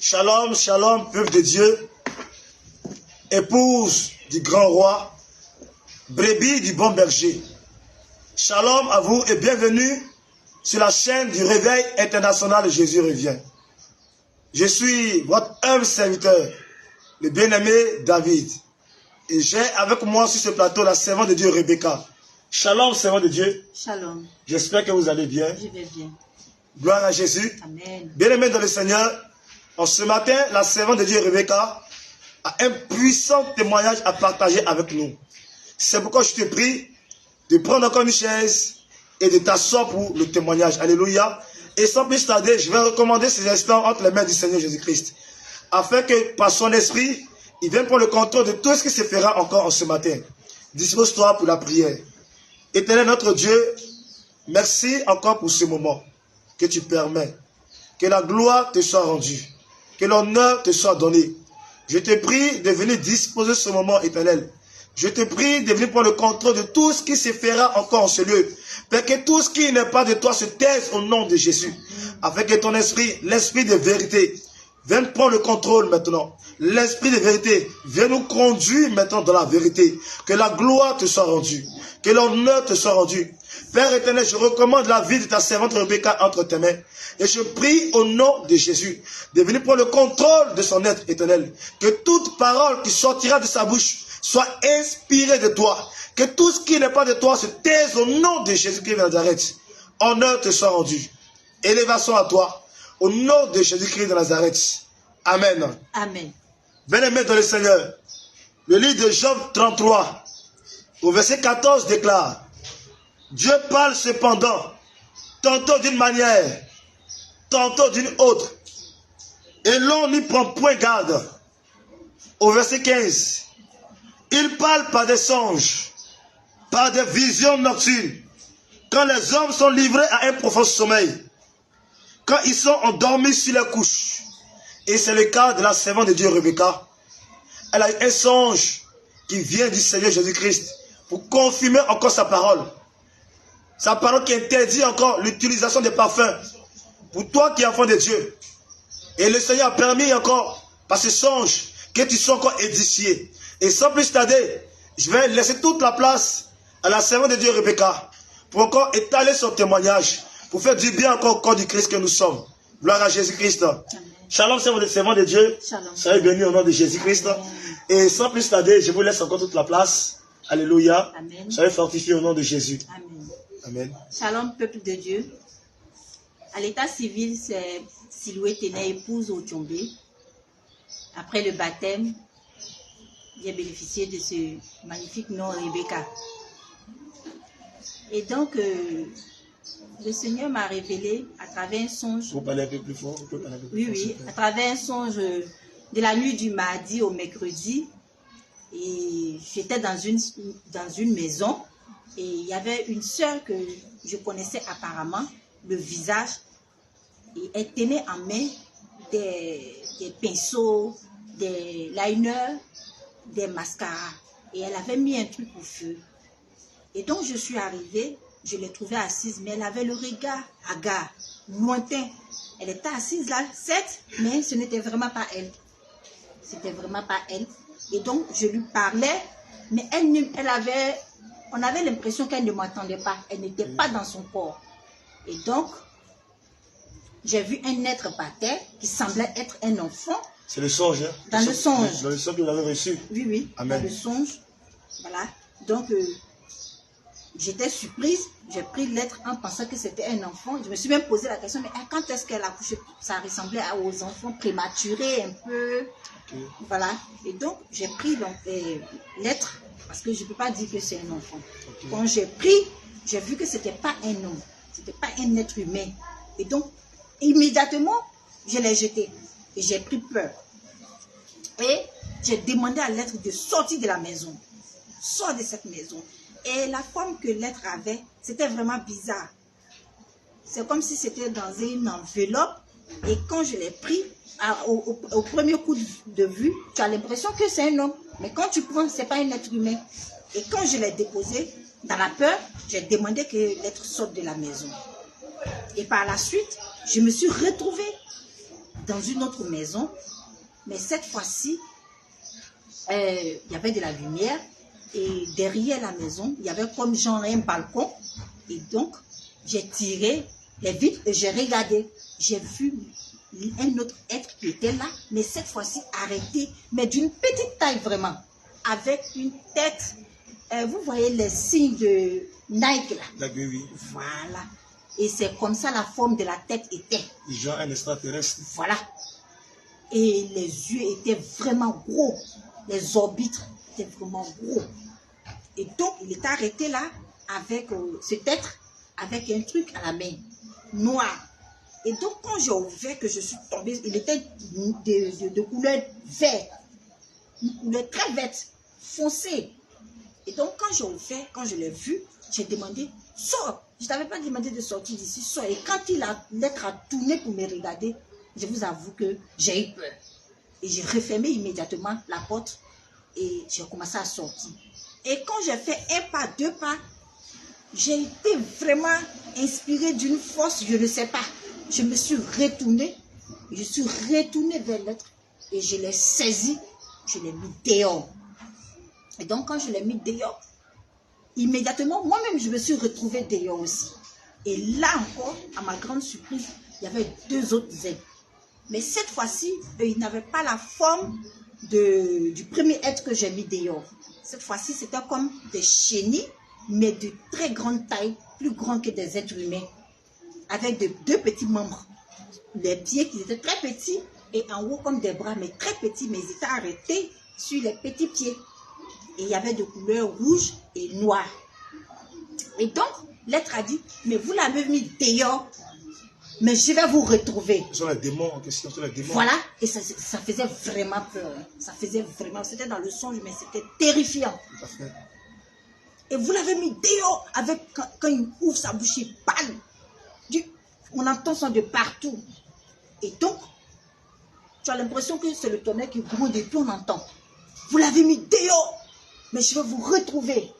Shalom, shalom, peuple de Dieu, épouse du grand roi, brebis du bon berger. Shalom à vous et bienvenue sur la chaîne du Réveil international Jésus revient. Je suis votre humble serviteur, le bien-aimé David. Et j'ai avec moi sur ce plateau la servante de Dieu Rebecca. Shalom, servante de Dieu. Shalom. J'espère que vous allez bien. Je vais bien. Gloire à Jésus. Amen. Bien-aimé dans le Seigneur, en ce matin, la servante de Dieu Rebecca a un puissant témoignage à partager avec nous. C'est pourquoi je te prie de prendre encore une chaise et de t'asseoir pour le témoignage. Alléluia. Et sans plus tarder, je vais recommander ces instants entre les mains du Seigneur Jésus-Christ, afin que par son esprit, il vienne prendre le contrôle de tout ce qui se fera encore en ce matin. Dispose-toi pour la prière. Éternel notre Dieu, merci encore pour ce moment que tu permets. Que la gloire te soit rendue. Que l'honneur te soit donné. Je te prie de venir disposer ce moment éternel. Je te prie de venir prendre le contrôle de tout ce qui se fera encore en ce lieu. Pour que tout ce qui n'est pas de toi se taise au nom de Jésus. Afin que ton esprit, l'esprit de vérité, vienne prendre le contrôle maintenant. L'esprit de vérité, viens nous conduire maintenant dans la vérité. Que la gloire te soit rendue. Que l'honneur te soit rendu. Père éternel, je recommande la vie de ta servante Rebecca entre tes mains. Et je prie au nom de Jésus de venir prendre le contrôle de son être éternel. Que toute parole qui sortira de sa bouche soit inspirée de toi. Que tout ce qui n'est pas de toi se taise au nom de Jésus-Christ de Nazareth. Honneur te soit rendu. Élévation à toi. Au nom de Jésus-Christ de Nazareth. Amen. Amen. Bien-aimés dans le Seigneur, le livre de Job 33, au verset 14 déclare: Dieu parle cependant, tantôt d'une manière, tantôt d'une autre, et l'on n'y prend point garde. Au verset 15, il parle par des songes, par des visions nocturnes, quand les hommes sont livrés à un profond sommeil, quand ils sont endormis sur les couches. Et c'est le cas de la servante de Dieu Rebecca. Elle a eu un songe qui vient du Seigneur Jésus-Christ pour confirmer encore sa parole. Sa parole qui interdit encore l'utilisation des parfums. Pour toi qui es enfant de Dieu. Et le Seigneur a permis encore, par ce songe, que tu sois encore édifié. Et sans plus tarder, je vais laisser toute la place à la servante de Dieu Rebecca pour encore étaler son témoignage, pour faire du bien encore au corps du Christ que nous sommes. Gloire à Jésus-Christ. Shalom, servant de Dieu. Shalom. Soyez bénis au nom de Jésus-Christ. Et sans plus tarder, je vous laisse encore toute la place. Alléluia. Amen. Soyez fortifiés au nom de Jésus. Amen. Amen. Shalom, peuple de Dieu. À l'état civil, c'est Siloué Téné, épouse au Djombé. Après le baptême, j'ai bénéficié de ce magnifique nom Rebecca. Et donc, le Seigneur m'a révélé à travers un songe. Vous parlez un peu plus fort, Oui, à travers un songe de la nuit du mardi au mercredi. Et j'étais dans une maison et il y avait une sœur que je connaissais apparemment, le visage, et elle tenait en main des pinceaux, des liners, des mascaras. Et elle avait mis un truc au feu. Et donc je suis arrivée. Je l'ai trouvée assise, mais elle avait le regard hagard, lointain. Elle était assise là, certes, mais ce n'était vraiment pas elle. C'était vraiment pas elle. Et donc, je lui parlais, mais on avait l'impression qu'elle ne m'entendait pas. Elle n'était pas dans son corps. Et donc, j'ai vu un être par terre qui semblait être un enfant. C'est le songe, hein? Dans le songe. Dans le songe que vous avez reçu. Oui, oui. Amen. Dans le songe. Voilà. Donc, j'étais surprise, j'ai pris l'être en pensant que c'était un enfant. Je me suis même posé la question, mais quand est-ce qu'elle a couché? Ça ressemblait aux enfants prématurés un peu. Okay. Voilà. Et donc, j'ai pris l'être, parce que je ne peux pas dire que c'est un enfant. Okay. Quand j'ai pris, j'ai vu que ce n'était pas un homme, ce n'était pas un être humain. Et donc, immédiatement, je l'ai jeté. Et j'ai pris peur. Et j'ai demandé à l'être de sortir de la maison. Sors de cette maison. Et la forme que l'être avait, c'était vraiment bizarre. C'est comme si c'était dans une enveloppe. Et quand je l'ai pris, au premier coup de vue, tu as l'impression que c'est un homme. Mais quand tu prends, ce n'est pas un être humain. Et quand je l'ai déposé, dans la peur, j'ai demandé que l'être sorte de la maison. Et par la suite, je me suis retrouvée dans une autre maison, mais cette fois-ci, il y avait de la lumière et derrière la maison, il y avait comme genre un balcon. Et donc, j'ai tiré les vitres et j'ai regardé. J'ai vu un autre être qui était là, mais cette fois-ci arrêté, mais d'une petite taille vraiment, avec une tête. Vous voyez les signes de Nike là. Oui. Voilà. Et c'est comme ça la forme de la tête était. Genre un extraterrestre. Voilà. Et les yeux étaient vraiment gros. Les orbites étaient vraiment gros. Et donc, il était arrêté là avec cet être, avec un truc à la main, noir. Et donc, quand j'ai ouvert, que je suis tombée, il était de couleur verte. Une couleur très verte, foncée. Et donc, quand j'ai ouvert, quand je l'ai vu, j'ai demandé, sors. Je ne t'avais pas demandé de sortir d'ici, sors. Et quand l'être a tourné pour me regarder, je vous avoue que j'ai eu peur. Et j'ai refermé immédiatement la porte et j'ai commencé à sortir. Et quand j'ai fait un pas, deux pas, j'ai été vraiment inspirée d'une force, je ne sais pas. Je me suis retournée vers l'être et je l'ai saisi, je l'ai mis dehors. Et donc quand je l'ai mis dehors, immédiatement, moi-même je me suis retrouvée dehors aussi. Et là encore, à ma grande surprise, il y avait deux autres êtres. Mais cette fois-ci, ils n'avaient pas la forme du premier être que j'ai mis dehors. Cette fois-ci, c'était comme des chenilles, mais de très grande taille, plus grands que des êtres humains, avec deux petits membres. Les pieds qui étaient très petits et en haut comme des bras, mais très petits, mais ils étaient arrêtés sur les petits pieds. Et il y avait de couleurs rouge et noire. Et donc, l'être a dit, mais vous l'avez mis dehors, mais je vais vous retrouver. Ce sont les démons en question, ce sont les démons. Voilà, et ça faisait vraiment peur. Ça faisait vraiment, c'était dans le songe, mais c'était terrifiant. Tout à fait. Et vous l'avez mis dehors, avec, quand il ouvre sa bouche, il parle. On entend ça de partout. Et donc, tu as l'impression que c'est le tonnerre qui gronde et puis on entend. Vous l'avez mis dehors, mais je vais vous retrouver.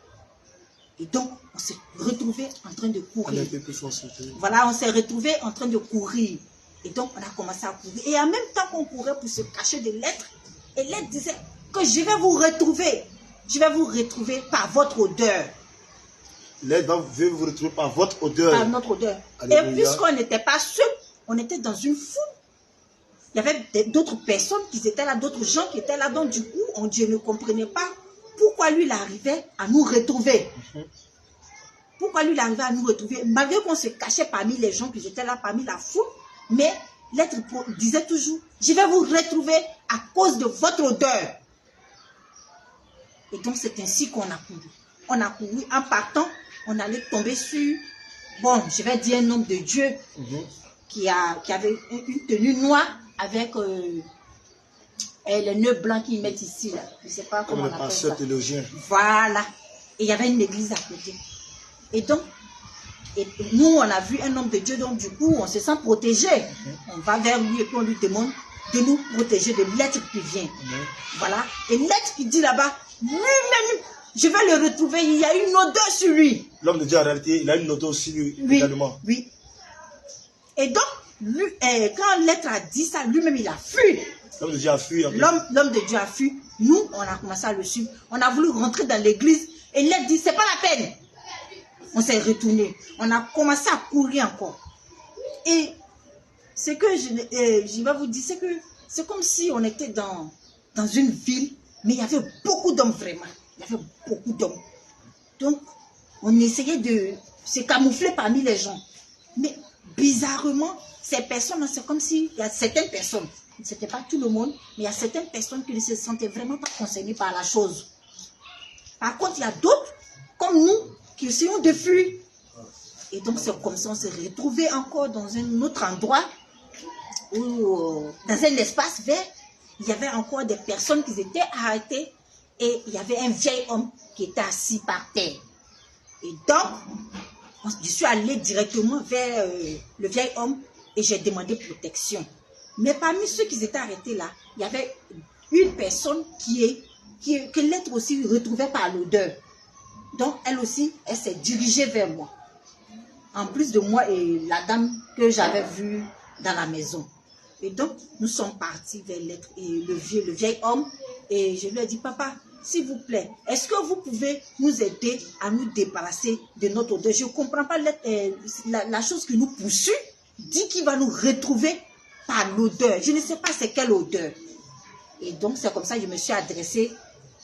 Et donc, on s'est retrouvés en train de courir. Voilà, on s'est retrouvés en train de courir. Et donc, on a commencé à courir. Et en même temps qu'on courait pour se cacher de l'être, et l'être disait que je vais vous retrouver. Je vais vous retrouver par votre odeur. L'être va vous retrouver par votre odeur. Par notre odeur. Alléluia. Et puisqu'on n'était pas seuls, on était dans une foule. Il y avait d'autres personnes qui étaient là, d'autres gens qui étaient là. Donc, du coup, je ne comprenais pas pourquoi lui, il arrivait à nous retrouver. Pourquoi lui, il arrivait à nous retrouver, malgré qu'on se cachait parmi les gens qui étaient là, parmi la foule. Mais l'être disait toujours, je vais vous retrouver à cause de votre odeur. Et donc, c'est ainsi qu'on a couru. On a couru en partant, on allait tomber sur, bon, je vais dire un homme de Dieu qui avait une tenue noire avec les nœuds blancs qu'ils mettent ici. Là. Je ne sais pas comment on appelle ça. Voilà. Et il y avait une église à côté. Et donc, nous, on a vu un homme de Dieu, donc du coup, on se sent protégé. On va vers lui et puis on lui demande de nous protéger de l'être qui vient. Voilà. Et l'être qui dit là-bas, lui-même, je vais le retrouver, il y a une odeur sur lui. L'homme de Dieu, en réalité, il a une odeur sur lui également. Oui. Et donc, lui, quand l'être a dit ça, lui-même, il a fui. L'homme de Dieu a fui. L'homme de Dieu a fui. Nous, on a commencé à le suivre. On a voulu rentrer dans l'église et l'être dit, c'est pas la peine. On s'est retourné. On a commencé à courir encore. Et ce que je vais vous dire, c'est que c'est comme si on était dans une ville, mais il y avait beaucoup d'hommes vraiment. Il y avait beaucoup d'hommes. Donc, on essayait de se camoufler parmi les gens. Mais bizarrement, ces personnes, c'est comme s'il y a certaines personnes, ce n'était pas tout le monde, mais il y a certaines personnes qui ne se sentaient vraiment pas concernées par la chose. Par contre, il y a d'autres, comme nous, qui essayons de fuir. Et donc, c'est comme ça, on s'est retrouvés encore dans un autre endroit, où, dans un espace vert, il y avait encore des personnes qui étaient arrêtées et il y avait un vieil homme qui était assis par terre. Et donc, je suis allée directement vers le vieil homme et j'ai demandé protection. Mais parmi ceux qui étaient arrêtés là, il y avait une personne que l'être aussi retrouvait par l'odeur. Donc, elle aussi, elle s'est dirigée vers moi. En plus de moi et la dame que j'avais vue dans la maison. Et donc, nous sommes partis vers le vieil homme. Et je lui ai dit, papa, s'il vous plaît, est-ce que vous pouvez nous aider à nous débarrasser de notre odeur? Je ne comprends pas la chose qui nous poursuit, dit qu'il va nous retrouver par l'odeur. Je ne sais pas c'est quelle odeur. Et donc, c'est comme ça que je me suis adressée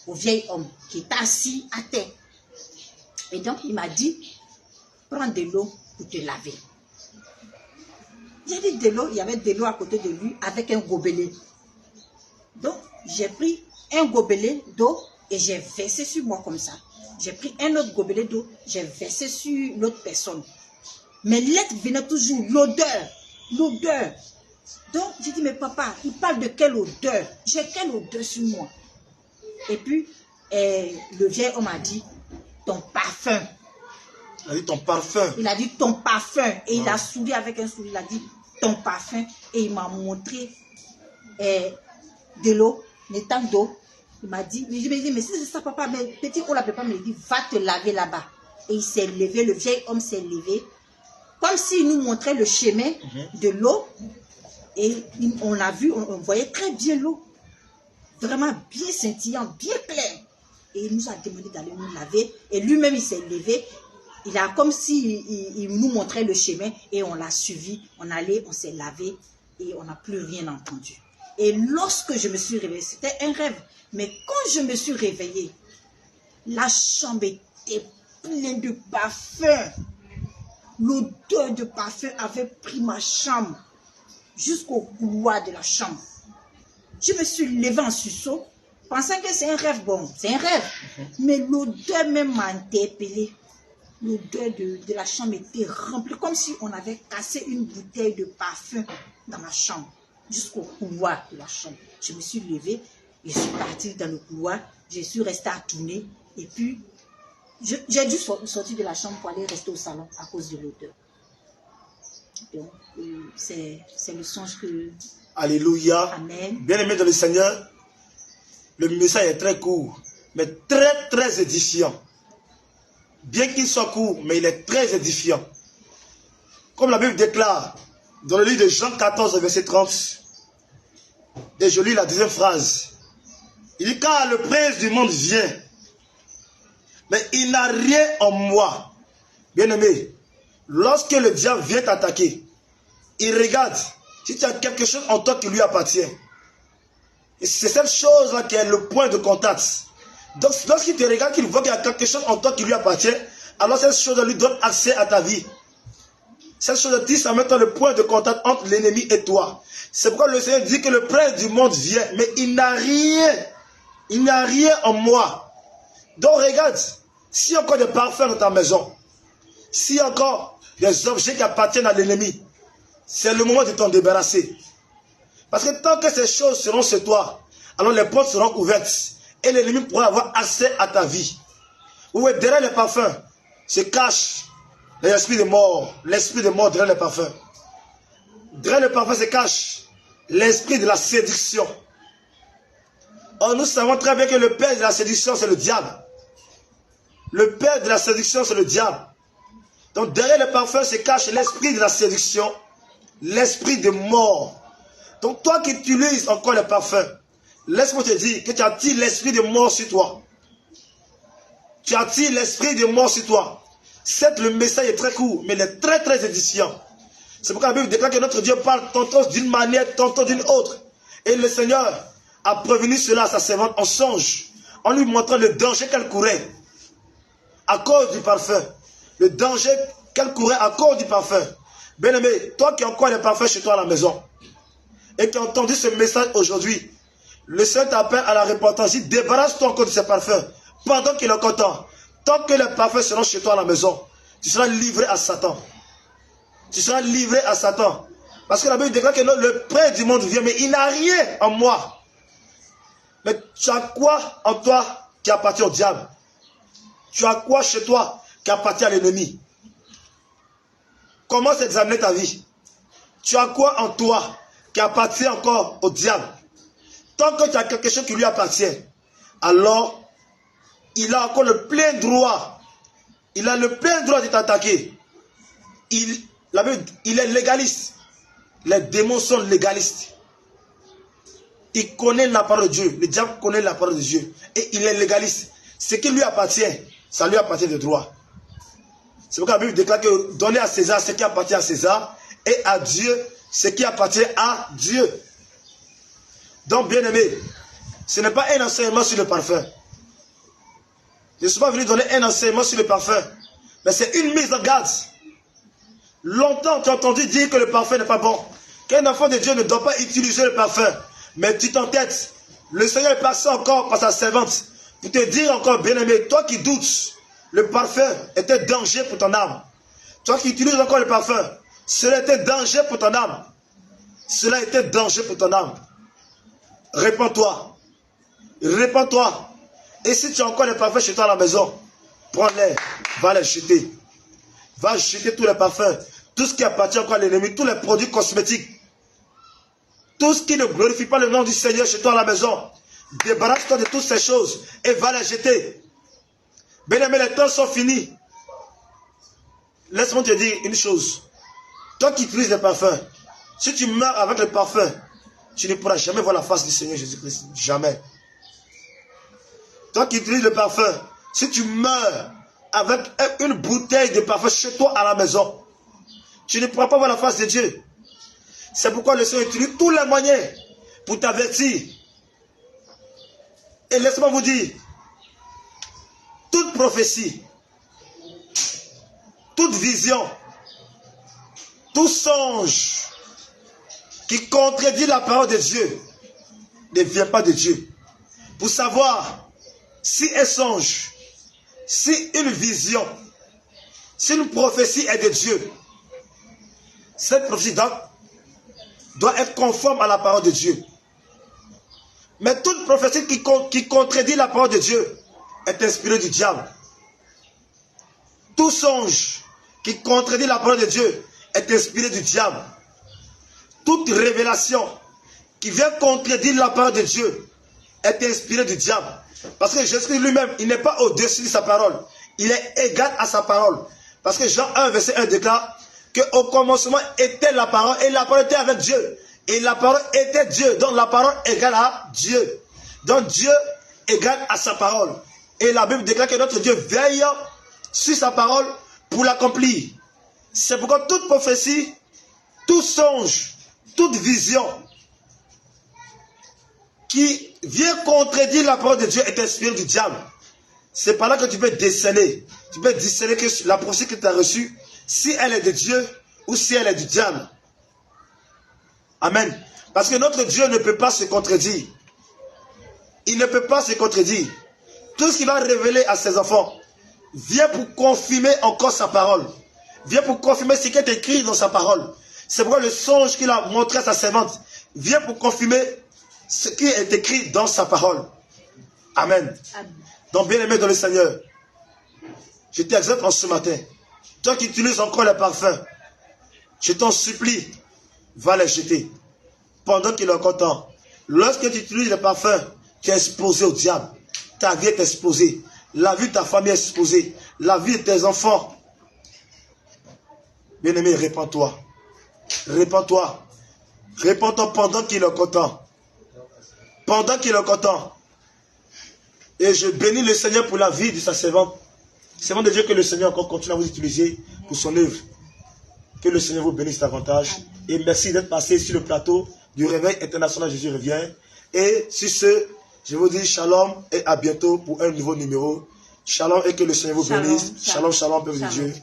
au vieil homme qui est assis à terre. Et donc, il m'a dit, prends de l'eau pour te laver. J'ai dit de l'eau, il y avait de l'eau à côté de lui avec un gobelet. Donc, j'ai pris un gobelet d'eau et j'ai versé sur moi comme ça. J'ai pris un autre gobelet d'eau, j'ai versé sur l'autre personne. Mais l'être venait toujours, l'odeur. Donc, j'ai dit, mais papa, il parle de quelle odeur? J'ai quelle odeur sur moi? Et puis, le vieil homme a dit, ton parfum. Il a dit ton parfum. Il a dit ton parfum. Et il a souri avec un sourire, il a dit ton parfum. Et il m'a montré de l'eau, des tanks d'eau. Il m'a dit, mais si c'est ça, papa, mais petit haut la papa me dit, va te laver là-bas. Et il s'est levé, le vieil homme s'est levé, comme s'il nous montrait le chemin de l'eau. Et on a vu, on voyait très bien l'eau. Vraiment bien scintillant, bien clair. Et il nous a demandé d'aller nous laver. Et lui-même, il s'est levé. Il a comme s'il nous montrait le chemin. Et on l'a suivi. On allait, on s'est lavé. Et on n'a plus rien entendu. Et lorsque je me suis réveillée, c'était un rêve. Mais quand je me suis réveillée, la chambre était pleine de parfums. L'odeur de parfum avait pris ma chambre jusqu'au couloir de la chambre. Je me suis levée en sursaut, pensant que c'est un rêve. Bon, c'est un rêve. Mais l'odeur même m'a interpellée. L'odeur de la chambre était remplie, comme si on avait cassé une bouteille de parfum dans ma chambre, jusqu'au couloir de la chambre. Je me suis levée, je suis partie dans le couloir, je suis restée à tourner, et puis j'ai dû sortir de la chambre pour aller rester au salon à cause de l'odeur. Donc, c'est le songe que... Alléluia. Amen. Bien-aimé dans le Seigneur, le message est très court, mais très, très édifiant. Bien qu'il soit court, mais il est très édifiant. Comme la Bible déclare dans le livre de Jean 14, verset 30, et je lis la deuxième phrase. Il dit, car le prince du monde vient, mais il n'a rien en moi. Bien-aimé, lorsque le diable vient t'attaquer, il regarde si tu as quelque chose en toi qui lui appartient. Et c'est cette chose-là qui est le point de contact. Donc, lorsqu'il te regarde, qu'il voit qu'il y a quelque chose en toi qui lui appartient, alors cette chose lui donne accès à ta vie. Cette chose dit, ça met le point de contact entre l'ennemi et toi. C'est pourquoi le Seigneur dit que le prince du monde vient, mais il n'a rien. Il n'a rien en moi. Donc, regarde, s'il y a encore des parfums dans ta maison, s'il y a encore des objets qui appartiennent à l'ennemi, c'est le moment de t'en débarrasser. Parce que tant que ces choses seront chez toi, alors les portes seront ouvertes et l'ennemi pourra avoir accès à ta vie. Oui, derrière les parfums se cache l'esprit de mort. L'esprit de mort derrière les parfums. Derrière les parfums se cache l'esprit de la séduction. Or, nous savons très bien que le père de la séduction, c'est le diable. Le père de la séduction, c'est le diable. Donc, derrière les parfums se cache l'esprit de la séduction, l'esprit de mort. Donc, toi qui utilises encore les parfums, laisse-moi te dire que tu attires l'esprit de mort sur toi. Tu attires l'esprit de mort sur toi. Certes, le message est très court, mais il est très, très édifiant. C'est pourquoi la Bible déclare que notre Dieu parle tantôt d'une manière, tantôt d'une autre. Et le Seigneur a prévenu cela à sa servante en songe, en lui montrant le danger qu'elle courait à cause du parfum. Le danger qu'elle courait à cause du parfum. Bien-aimé, toi qui as encore des parfums chez toi à la maison, et qui a entendu ce message aujourd'hui, le Seigneur t'appelle à la repentance. Il débarrasse-toi encore de ces parfums pendant qu'il est encore temps. Tant que les parfums seront chez toi à la maison, tu seras livré à Satan. Tu seras livré à Satan. Parce que la Bible déclare que le prince du monde vient, mais il n'a rien en moi. Mais tu as quoi en toi qui appartient au diable? Tu as quoi chez toi qui appartient à l'ennemi? Commence à examiner ta vie. Tu as quoi en toi qui appartient encore au diable? Tant que tu as quelque chose qui lui appartient, alors il a encore le plein droit. Il a le plein droit de t'attaquer. Il est légaliste. Les démons sont légalistes. Il connaît la parole de Dieu. Le diable connaît la parole de Dieu. Et il est légaliste. Ce qui lui appartient, ça lui appartient de droit. C'est pourquoi la Bible déclare que donner à César ce qui appartient à César et à Dieu ce qui appartient à Dieu. Donc, bien aimé, ce n'est pas un enseignement sur le parfum. Je ne suis pas venu donner un enseignement sur le parfum. Mais c'est une mise en garde. Longtemps, tu as entendu dire que le parfum n'est pas bon. Qu'un enfant de Dieu ne doit pas utiliser le parfum. Mais tu t'entêtes. Le Seigneur est passé encore par sa servante pour te dire encore, bien-aimé, toi qui doutes, le parfum est un danger pour ton âme. Toi qui utilises encore le parfum, cela est un danger pour ton âme. Cela est un danger pour ton âme. Répands-toi. Répands-toi. Et si tu as encore les parfums chez toi à la maison, prends-les, va les jeter. Va jeter tous les parfums, tout ce qui appartient encore à l'ennemi, tous les produits cosmétiques. Tout ce qui ne glorifie pas le nom du Seigneur chez toi à la maison. Débarrasse-toi de toutes ces choses et va les jeter. Bien-aimé, les temps sont finis. Laisse-moi te dire une chose. Toi qui utilises les parfums, si tu meurs avec le parfum, tu ne pourras jamais voir la face du Seigneur Jésus-Christ. Jamais. Toi qui utilises le parfum, si tu meurs avec une bouteille de parfum chez toi à la maison, tu ne pourras pas voir la face de Dieu. C'est pourquoi le Seigneur utilise tous les moyens pour t'avertir. Et laisse-moi vous dire, toute prophétie, toute vision, tout songe qui contredit la parole de Dieu ne vient pas de Dieu. Pour savoir si un songe, si une vision, si une prophétie est de Dieu, cette prophétie doit être conforme à la parole de Dieu. Mais toute prophétie qui contredit la parole de Dieu est inspirée du diable. Tout songe qui contredit la parole de Dieu est inspiré du diable. Toute révélation qui vient contredire la parole de Dieu est inspirée du diable. Parce que Jésus lui-même, il n'est pas au-dessus de sa parole. Il est égal à sa parole. Parce que Jean 1, verset 1 déclare qu'au commencement était la parole et la parole était avec Dieu. Et la parole était Dieu. Donc la parole égale à Dieu. Donc Dieu égale à sa parole. Et la Bible déclare que notre Dieu veille sur sa parole pour l'accomplir. C'est pourquoi toute prophétie, tout songe, toute vision qui vient contredire la parole de Dieu est inspirée du diable. C'est par là que tu peux déceler. Tu peux discerner que la prophétie que tu as reçue, si elle est de Dieu ou si elle est du diable. Amen. Parce que notre Dieu ne peut pas se contredire. Il ne peut pas se contredire. Tout ce qu'il va révéler à ses enfants vient pour confirmer encore sa parole. Vient pour confirmer ce qui est écrit dans sa parole. C'est pourquoi le songe qu'il a montré à sa servante vient pour confirmer ce qui est écrit dans sa parole. Amen. Amen. Donc, bien-aimé dans le Seigneur, je t'exhorte en ce matin. Toi qui utilises encore les parfums, je t'en supplie, va les jeter. Pendant qu'il est encore temps. Lorsque tu utilises les parfums, tu es exposé au diable. Ta vie est exposée. La vie de ta famille est exposée. La vie de tes enfants. Bien-aimé, répands-toi. Répands-toi. Répands-toi pendant qu'il est encore temps. Pendant qu'il est encore temps. Et je bénis le Seigneur pour la vie de sa servante. Servante de Dieu, que le Seigneur encore continue à vous utiliser pour son œuvre. Que le Seigneur vous bénisse davantage. Et merci d'être passé sur le plateau du Réveil International Jésus revient. Et sur ce, je vous dis shalom et à bientôt pour un nouveau numéro. Shalom et que le Seigneur vous bénisse. Shalom, shalom, peuple de Dieu.